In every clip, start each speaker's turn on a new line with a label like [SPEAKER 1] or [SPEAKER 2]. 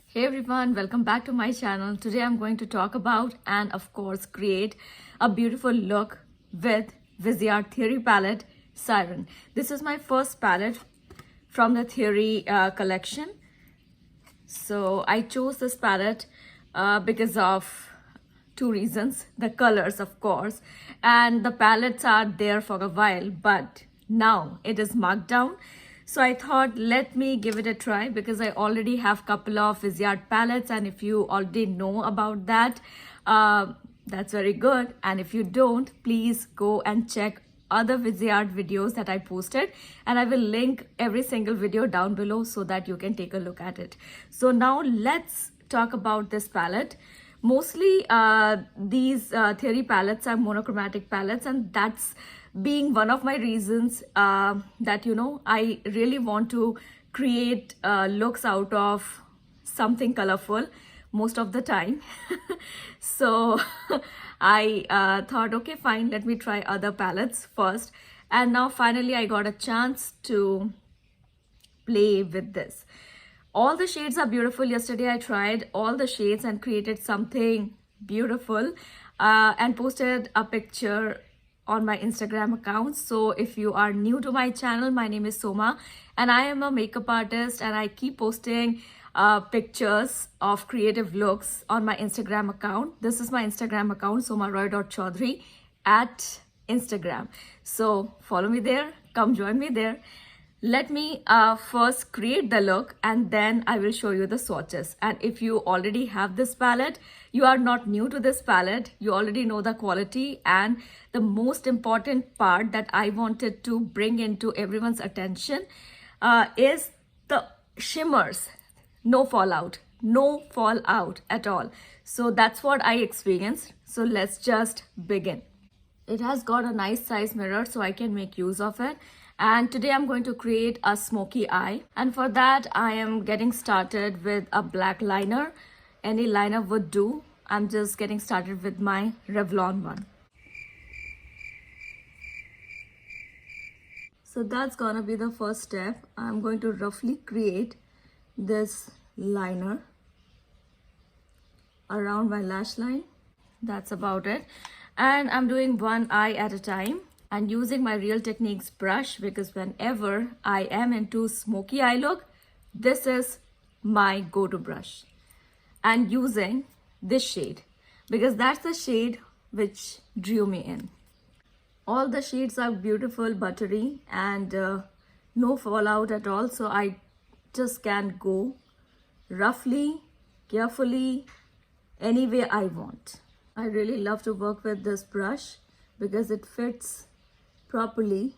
[SPEAKER 1] Hey everyone, welcome back to my channel. Today I'm going to talk about and of course create a beautiful look with Viseart Theory palette Siren. This is my first palette from the Theory collection. So I chose this palette because of two reasons. The colors, of course, and the palettes are there for a while, but now it is marked down. So I thought, let me give it a try because I already have couple of Viseart palettes, and if you already know about that, that's very good. And if you don't, please go and check other Viseart videos that I posted, and I will link every single video down below so that you can take a look at it. So now let's talk about this palette. Mostly these Theory palettes are monochromatic palettes, and that's being one of my reasons that I really want to create looks out of something colorful most of the time. So I thought, okay, fine, let me try other palettes first. And now finally I got a chance to play with this. All the shades are beautiful. Yesterday I tried all the shades and created something beautiful and posted a picture on my Instagram account. So if you are new to my channel, my name is Soma and I am a makeup artist, and I keep posting pictures of creative looks on my Instagram account. This is my Instagram account, somaroy.chaudhary at Instagram. So follow me there, come join me there. Let me first create the look and then I will show you the swatches. And if you already have this palette, you are not new to this palette, you already know the quality. And the most important part that I wanted to bring into everyone's attention is the shimmers. No fallout at all. So that's what I experienced. So let's just begin. It has got a nice size mirror, so I can make use of it. And today I'm going to create a smoky eye. And for that, I am getting started with a black liner. Any liner would do. I'm just getting started with my Revlon one. So that's gonna be the first step. I'm going to roughly create this liner around my lash line. That's about it. And I'm doing one eye at a time and using my Real Techniques brush, because whenever I am into smoky eye look, this is my go-to brush. And using this shade because that's the shade which drew me in. All the shades are beautiful, buttery, and no fallout at all. So I just can go roughly, carefully, any way I want. I really love to work with this brush because it fits properly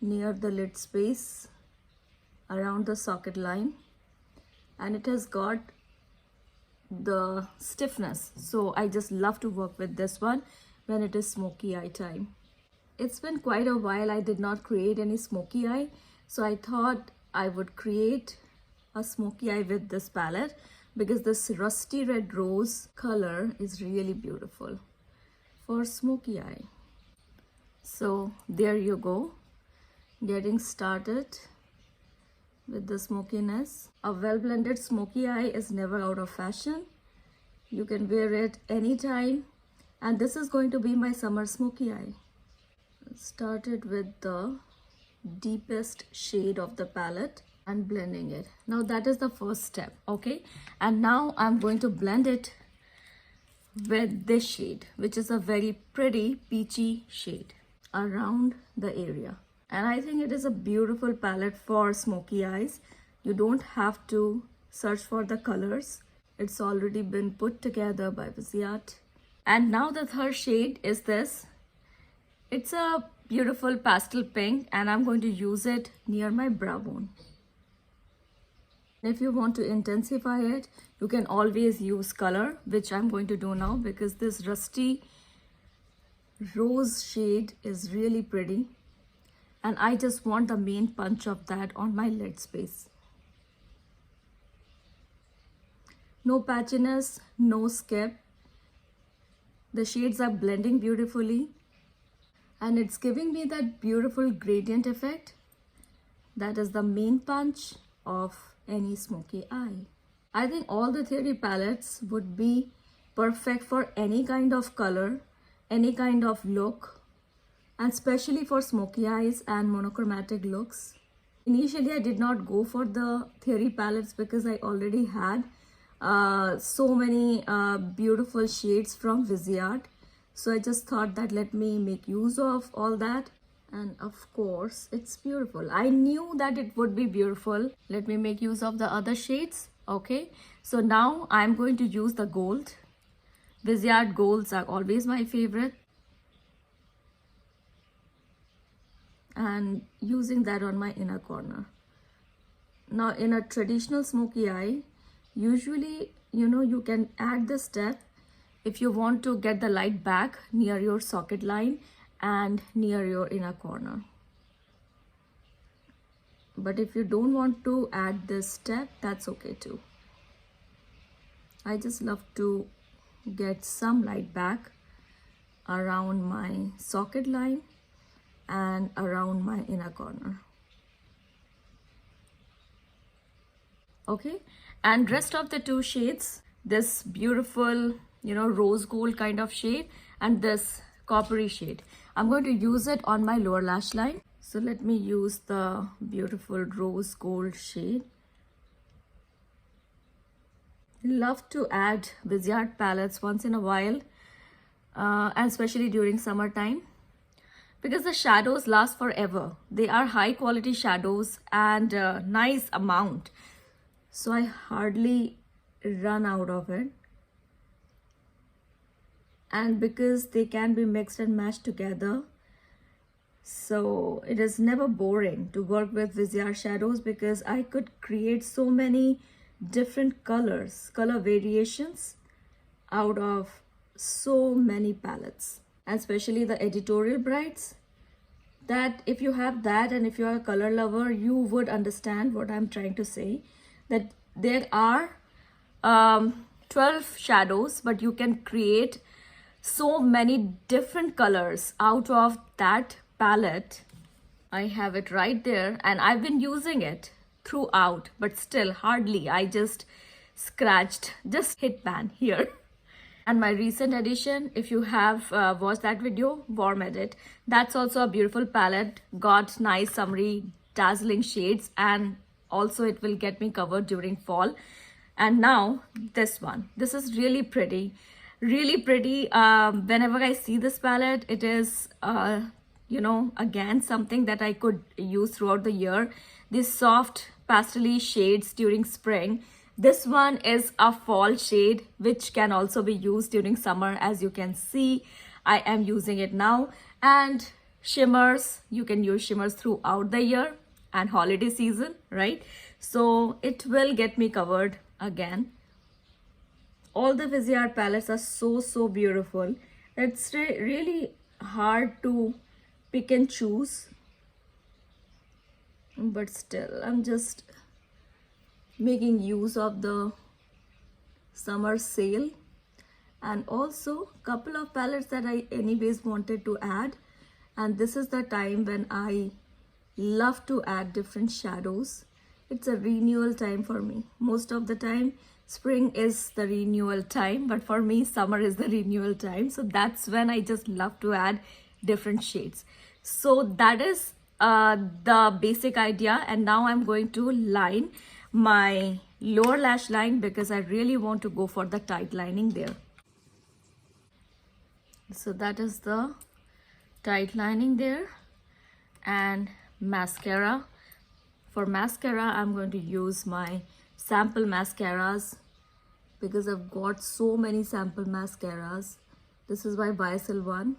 [SPEAKER 1] near the lid space around the socket line, and it has got the stiffness. So I just love to work with this one when it is smoky eye time. It's been quite a while I did not create any smoky eye, so I thought I would create a smoky eye with this palette because this rusty red rose color is really beautiful for smoky eye. So there you go, getting started with the smokiness. A well blended smoky eye is never out of fashion. You can wear it anytime, and this is going to be my summer smoky eye. Started with the deepest shade of the palette and blending it. Now that is the first step, okay? And now I'm going to blend it with this shade, which is a very pretty peachy shade around the area. And I think it is a beautiful palette for smoky eyes. You don't have to search for the colors. It's already been put together by Viseart. And now the third shade is this. It's a beautiful pastel pink, and I'm going to use it near my brow bone. If you want to intensify it, you can always use color, which I'm going to do now because this rusty rose shade is really pretty, and I just want the main punch of that on my lid space. No patchiness, no skip. The shades are blending beautifully, and it's giving me that beautiful gradient effect. That is the main punch of any smoky eye. I think all the Theory palettes would be perfect for any kind of color, any kind of look, and especially for smoky eyes and monochromatic looks. Initially, I did not go for the Theory palettes because I already had so many beautiful shades from Viseart. So I just thought that let me make use of all that. And of course, it's beautiful. I knew that it would be beautiful. Let me make use of the other shades. Okay, so now I'm going to use the gold. Viseart golds are always my favorite. And using that on my inner corner. Now in a traditional smoky eye, usually, you can add this step if you want to get the light back near your socket line and near your inner corner. But if you don't want to add this step, that's okay too. I just love to get some light back around my socket line and around my inner corner. Okay, and rest of the two shades, this beautiful, rose gold kind of shade and this coppery shade, I'm going to use it on my lower lash line. So let me use the beautiful rose gold shade. Love to add Viseart palettes once in a while, and especially during summertime, because the shadows last forever. They are high quality shadows and nice amount. So I hardly run out of it. And because they can be mixed and mashed together, so it is never boring to work with Viseart shadows because I could create so many different color variations out of so many palettes. And especially the editorial brights, that if you have that and if you are a color lover, you would understand what I'm trying to say, that there are 12 shadows, but you can create so many different colors out of that palette. I have it right there and I've been using it throughout, but still hardly. I just hit pan here. And my recent addition, if you have watched that video, Warm Edit, that's also a beautiful palette, got nice summery dazzling shades, and also it will get me covered during fall. And now this one, this is really pretty. Whenever I see this palette, it is again something that I could use throughout the year. These soft pastel shades during spring. This one is a fall shade which can also be used during summer. As you can see, I am using it now. And shimmers, you can use shimmers throughout the year and holiday season, right? So it will get me covered again. All the Viseart palettes are so beautiful. It's really hard to pick and choose, but still I'm just making use of the summer sale, and also couple of palettes that I anyways wanted to add. And this is the time when I love to add different shadows. It's a renewal time for me. Most of the time spring is the renewal time, but for me summer is the renewal time. So that's when I just love to add different shades. So that is the basic idea. And now I'm going to line my lower lash line because I really want to go for the tight lining there. So that is the tight lining there. And mascara. For mascara, I'm going to use my sample mascaras because I've got so many sample mascaras. This is my YSL one.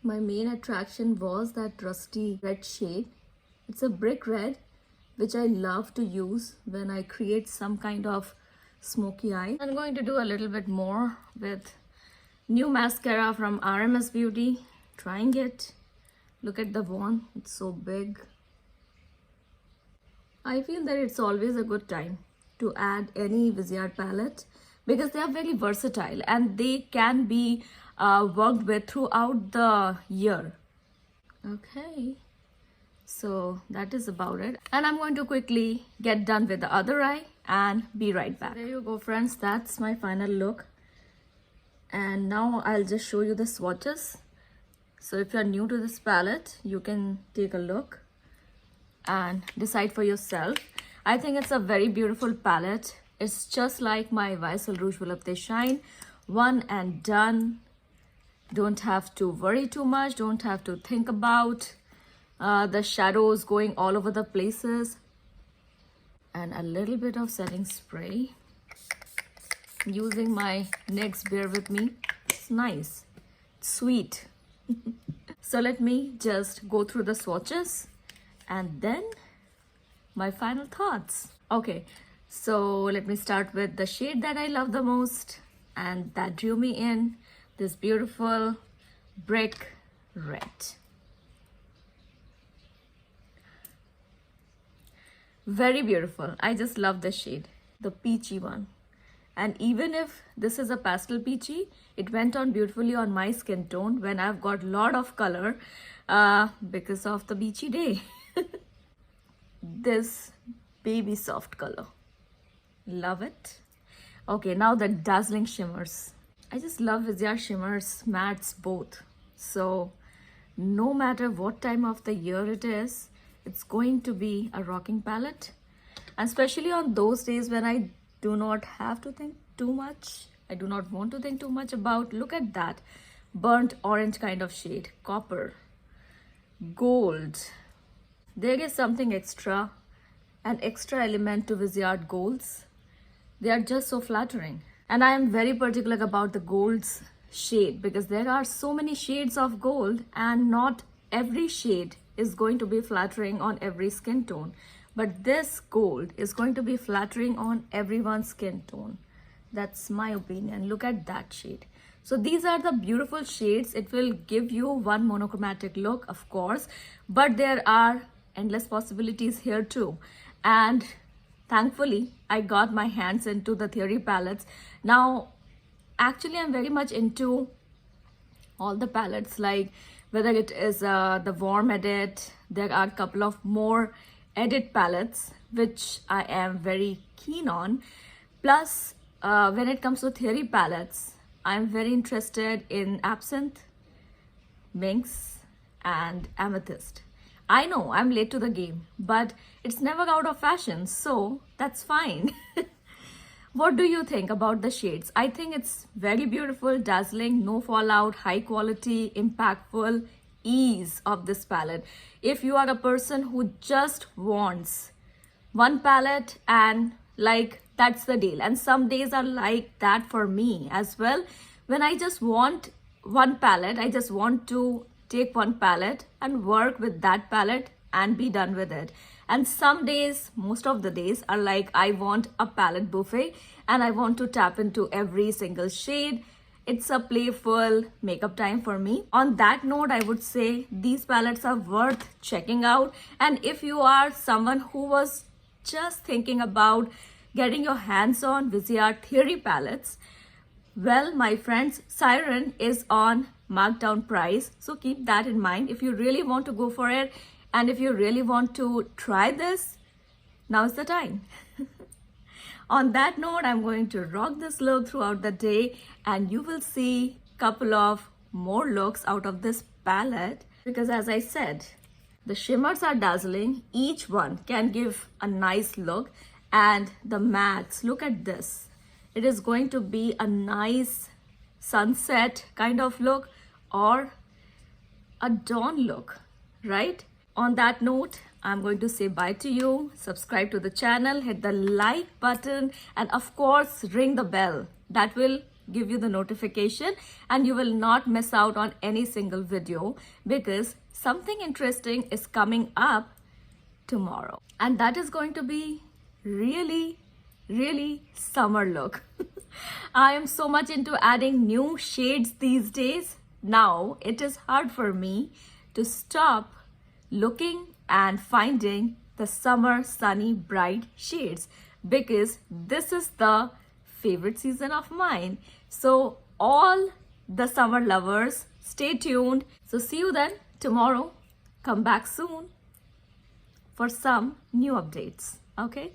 [SPEAKER 1] My main attraction was that rusty red shade. It's a brick red, which I love to use when I create some kind of smoky eye. I'm going to do a little bit more with new mascara from RMS Beauty. Trying it. Look at the wand, it's so big. I feel that it's always a good time to add any Viseart palette because they are very versatile and they can be worked with throughout the year. Okay, So that is about it. And I'm going to quickly get done with the other eye and be right back. So there you go, friends. That's my final look. And now I'll just show you the swatches. So if you're new to this palette, you can take a look and decide for yourself. I think it's a very beautiful palette. It's just like my YSL Rouge Volupté Shine. One and done. Don't have to worry too much. Don't have to think about the shadows going all over the places. And a little bit of setting spray. Using my NYX Bear With Me. It's nice. It's sweet. So let me just go through the swatches and then my final thoughts. Okay, so let me start with the shade that I love the most and that drew me in. This beautiful brick red. Very beautiful. I just love the shade, the peachy one. And even if this is a pastel peachy, it went on beautifully on my skin tone when I've got a lot of color because of the beachy day. This baby soft color. Love it. Okay, now the dazzling shimmers. I just love Viseart shimmers, mattes both. So no matter what time of the year it is, it's going to be a rocking palette. And especially on those days when I do not have to think too much. I do not want to think too much about. Look at that. Burnt orange kind of shade. Copper. Gold. There is something extra. An extra element to Viseart golds. They are just so flattering. And I am very particular about the golds shade because there are so many shades of gold and not every shade is going to be flattering on every skin tone. But this gold is going to be flattering on everyone's skin tone. That's my opinion. Look at that shade. So these are the beautiful shades. It will give you one monochromatic look, of course. But there are endless possibilities here too. And thankfully, I got my hands into the Theory palettes. Now, actually, I'm very much into all the palettes. Like whether it is the Warm Edit. There are a couple of more edit palettes which I am very keen on. Plus when it comes to Theory palettes, I'm very interested in Absinthe, Minx and Amethyst. I know I'm late to the game, but it's never out of fashion, so that's fine. What do you think about the shades? I think it's very beautiful, dazzling, no fallout, high quality, impactful, ease of this palette. If you are a person who just wants one palette and like that's the deal, and some days are like that for me as well. When I just want one palette, I just want to take one palette and work with that palette and be done with it. And some days, most of the days are like I want a palette buffet and I want to tap into every single shade. It's a playful makeup time for me. On that note, I would say these palettes are worth checking out. And if you are someone who was just thinking about getting your hands on Viseart Theory palettes, well, my friends, Siren is on markdown price. So keep that in mind if you really want to go for it. And if you really want to try this, now's the time. On that note, I'm going to rock this look throughout the day and you will see a couple of more looks out of this palette because as I said, the shimmers are dazzling. Each one can give a nice look and the mattes, look at this. It is going to be a nice sunset kind of look or a dawn look, right? On that note, I'm going to say bye to you. Subscribe to the channel, hit the like button, and of course, ring the bell. That will give you the notification and you will not miss out on any single video because something interesting is coming up tomorrow. And that is going to be really summer look. I am so much into adding new shades these days. Now it is hard for me to stop looking and finding the summer sunny bright shades because this is the favorite season of mine. So all the summer lovers, stay tuned. So see you then tomorrow. Come back soon. for some new updates. Okay.